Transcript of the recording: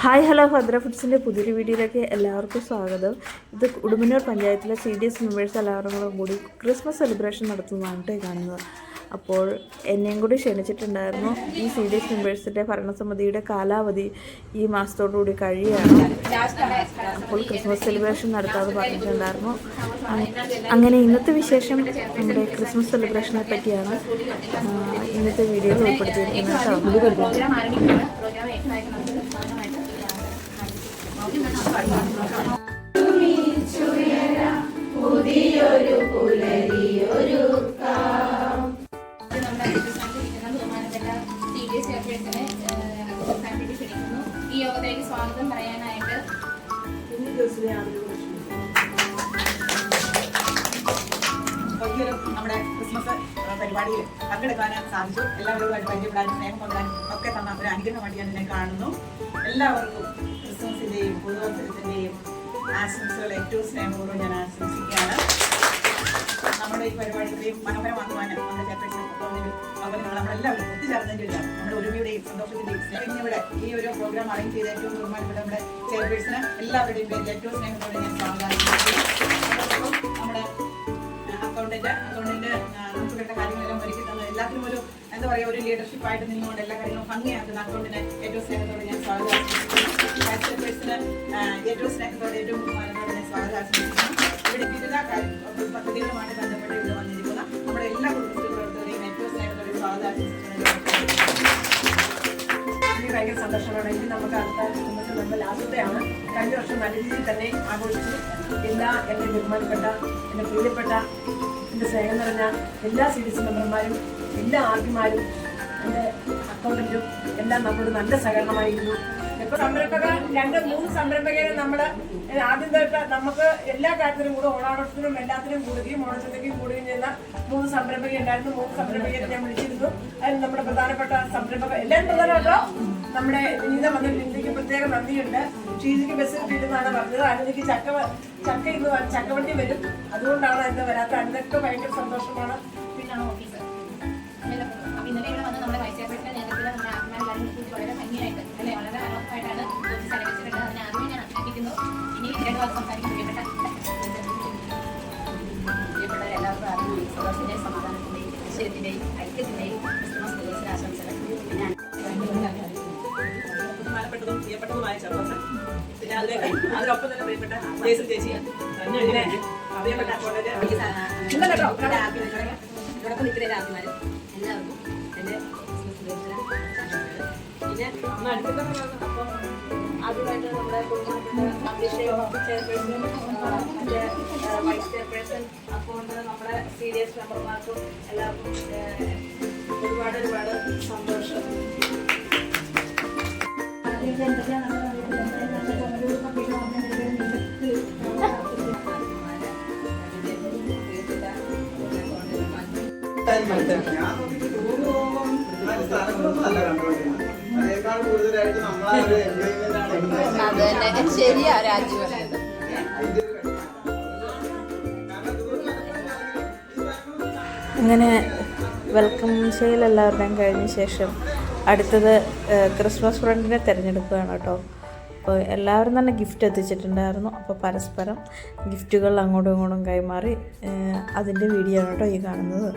Hi hello Bhadra ഫുഡ്സിൻ്റെ പുതിയൊരു വീഡിയോയിലേക്ക് എല്ലാവർക്കും സ്വാഗതം. ഇത് ഉടുമ്പന്നൂർ പഞ്ചായത്തിലെ CDS മെമ്പേഴ്സ് എല്ലാവരും കൂടി ക്രിസ്മസ് സെലിബ്രേഷൻ നടത്തുന്നതാണ് കാണുന്നത്. അപ്പോൾ എന്നെയും കൂടി ക്ഷണിച്ചിട്ടുണ്ടായിരുന്നു. ഈ CDS മെമ്പേഴ്സിൻ്റെ ഭരണസമിതിയുടെ കാലാവധി ഈ മാസത്തോടുകൂടി കഴിയുകയാണ്. അപ്പോൾ ക്രിസ്മസ് സെലിബ്രേഷൻ നടത്താമെന്ന് പറഞ്ഞിട്ടുണ്ടായിരുന്നു. അങ്ങനെ ഇന്നത്തെ വിശേഷം നമ്മുടെ ക്രിസ്മസ് സെലിബ്രേഷനെ പറ്റിയാണ് ഇന്നത്തെ വീഡിയോയിൽ ഉൾപ്പെടുത്തിയിരിക്കുന്നത്. പുതിയൊരു പുലരിയൊരു ഈ യോഗത്തിലേക്ക് സ്വാഗതം പറയാനായിട്ട് നമ്മുടെ ക്രിസ്മസ് പരിപാടിയിൽ പങ്കെടുക്കാൻ സാധിച്ചു. എല്ലാവരുമായിട്ട് പരിചയപ്പെടാനും സ്നേഹം പങ്കിടാനും ഒക്കെ തന്ന ഒരു അനുഗ്രഹമായിട്ട് ഞാൻ ഇതിനെ കാണുന്നു. എല്ലാവർക്കും ക്രിസ്മസിന്റെയും പുതുവത്സരത്തിന്റെയും ആശംസകൾ ഏറ്റവും സ്നേഹപൂർവ്വം ഞാൻ ആശംസിക്കുകയാണ്. നമ്മുടെ ഈ പരിപാടി ഇത്രയും മനോഹരമാക്കുവാൻ നമ്മുടെ ചെയർപേഴ്സൺ നമ്മളെല്ലാവരും ഒത്തുചേർന്നതിൻ്റെ നമ്മുടെ ഒരുമയുടെയും സന്തോഷത്തിന്റെയും സ്നേഹം ഇവിടെ ഈ ഒരു പ്രോഗ്രാം അറേഞ്ച് ചെയ്ത ഏറ്റവും ബഹുമാനപ്പെട്ട നമ്മുടെ ചെയർപേഴ്സണ് എല്ലാവരുടെയും പേരിൽ ഏറ്റവും സ്നേഹത്തോടെ ഞാൻ സ്വാഗതം. നമ്മുടെ അക്കൗണ്ടന്റ് നമുക്ക് വേണ്ട കാര്യങ്ങളെല്ലാം ഒരുക്കി തന്നത് എല്ലാത്തിനും ഒരു എന്താ പറയുക ഒരു ലീഡർഷിപ്പ് ആയിട്ട് നിന്നുകൊണ്ട് എല്ലാ കാര്യങ്ങളും ഭംഗിയാക്കുന്ന അക്കൗണ്ടിനെ ഏറ്റവും സ്നേഹത്തോടെ ഞാൻ സ്വാഗതം ആശംസിക്കുന്നു. വൈസ് ചെയർപേഴ്സണ് ഏറ്റവും സ്നേഹത്തോടെ ഏറ്റവും ബഹുമാനത്തോടെ ഞാൻ സ്വാഗതം ആശംസിക്കുന്നു. ഇവിടെ വിവിധ പദ്ധതികളുമായിട്ട് ബന്ധപ്പെട്ട് ഇവിടെ വന്നിരിക്കുന്ന നമ്മുടെ എല്ലാ കുടുംബശ്രീ പ്രവർത്തകരെയും ഏറ്റവും സ്നേഹത്തോടെ സ്വാഗതം ആശംസിക്കുന്നത് ഭയങ്കര സന്തോഷമാണ്. ഇനി നമുക്ക് അടുത്ത ക്രിസ്മസ് നമ്മൾ ലാസ്റ്റത്തെയാണ്. കഴിഞ്ഞ വർഷം നല്ല രീതിയിൽ തന്നെ ആഘോഷിച്ചു. എൻ്റെ ബഹുമാനപ്പെട്ട എൻ്റെ പ്രിയപ്പെട്ട എൻ്റെ സ്നേഹം നിറഞ്ഞ എല്ലാ CDS മെമ്പർമാരും എല്ലാ ആർമിമാരും എൻ്റെ അക്കൗണ്ടന്റും എല്ലാം നമ്മളോട് നല്ല സഹകരണമായിരുന്നു. ഇപ്പോൾ സംരംഭകർ 2-3 സംരംഭകരെ നമ്മൾ ആദ്യം തൊട്ട് നമുക്ക് എല്ലാ കാര്യത്തിനും കൂടെ ഓണാഘോഷത്തിനും എല്ലാത്തിനും കൂടുകയും ഓണച്ചന്തയ്ക്കും കൂടുകയും ചെയ്യുന്ന 3 സംരംഭക ഉണ്ടായിരുന്നു. 3 സംരംഭകരെ ഞാൻ വിളിച്ചിരുന്നു. അതിന് നമ്മുടെ പ്രധാനപ്പെട്ട സംരംഭകർ എല്ലാവരും പ്രധാനമായിട്ടോ നമ്മുടെ വിനീത വന്നിട്ട് ഇന്ത്യക്ക് പ്രത്യേക നന്ദിയുണ്ട്. ഷീജിക്ക് ബസ്സിൽ കിട്ടുന്നതാണ് പറഞ്ഞത്. അതിലേക്ക് ചക്കവണ്ടി വരും, അതുകൊണ്ടാണ് അതിന് വരാത്ത. അതിനൊക്കെ ഭയങ്കര സന്തോഷമാണ്. പിന്നാണ് ഓഫീസ് ഇന്നലെ ഇവിടെ വന്ന് നമ്മുടെ വൈസ് ചെയർപേഴ്സന്റെ നേതൃത്വത്തിൽ നമ്മുടെ ആത്മാരെല്ലാവരും വളരെ ഭംഗിയായിട്ട് അല്ലെ വളരെ മനോഹരമായിട്ടാണ് ഓഫീസ് അലങ്കരിച്ചിട്ടുണ്ട്. അതിന് ആദ്യമേ ഞാൻ അഭിനന്ദിക്കുന്നു. ഇനി 2 വാക്ക് സംസാരിക്കും. പ്രിയപ്പെട്ട എല്ലാവർക്കും ആദ്യം സന്തോഷത്തിന്റെയും സമാധാനത്തിന്റെയും ഐശ്വര്യത്തിന്റെയും ഐക്യത്തിന്റെയും ക്രിസ്മസ് ദിനാശംസകൾ. ബഹുമാനപ്പെട്ടതും പ്രിയപ്പെട്ടതുമായ ചെറുപ്പം പിന്നെ അതിനൊപ്പം തന്നെ പ്രിയപ്പെട്ട ജേസി ചേച്ചി പിന്നെ പ്രിയപ്പെട്ട അക്കൗണ്ടന്റ് ഇതോടൊപ്പം നിൽക്കുന്ന ആത്മാരും എല്ലാവർക്കും എൻ്റെ പിന്നെ അപ്പം ആദ്യമായിട്ട് നമ്മുടെ ബഹുമാനപ്പെട്ട ചെയർപേഴ്സൺ മറ്റേ വൈസ് ചെയർപേഴ്സൺ അക്കൗണ്ട് നമ്മുടെ CDS മെമ്പർമാർക്കും എല്ലാവർക്കും ഒരുപാട് സന്തോഷം. ശരിയാ രാജു പറഞ്ഞത്. അങ്ങനെ വെൽക്കം ചെയ്യൽ എല്ലാവരുടെയും കഴിഞ്ഞ ശേഷം അടുത്തത് ക്രിസ്മസ് ഫ്രണ്ടിനെ തിരഞ്ഞെടുക്കുകയാണ് കേട്ടോ. അപ്പോൾ എല്ലാവരും തന്നെ ഗിഫ്റ്റ് എത്തിച്ചിട്ടുണ്ടായിരുന്നു. അപ്പോൾ പരസ്പരം ഗിഫ്റ്റുകൾ അങ്ങോട്ടും ഇങ്ങോട്ടും കൈമാറി അതിൻ്റെ വീഡിയോ ആണ് കേട്ടോ ഈ കാണുന്നത്.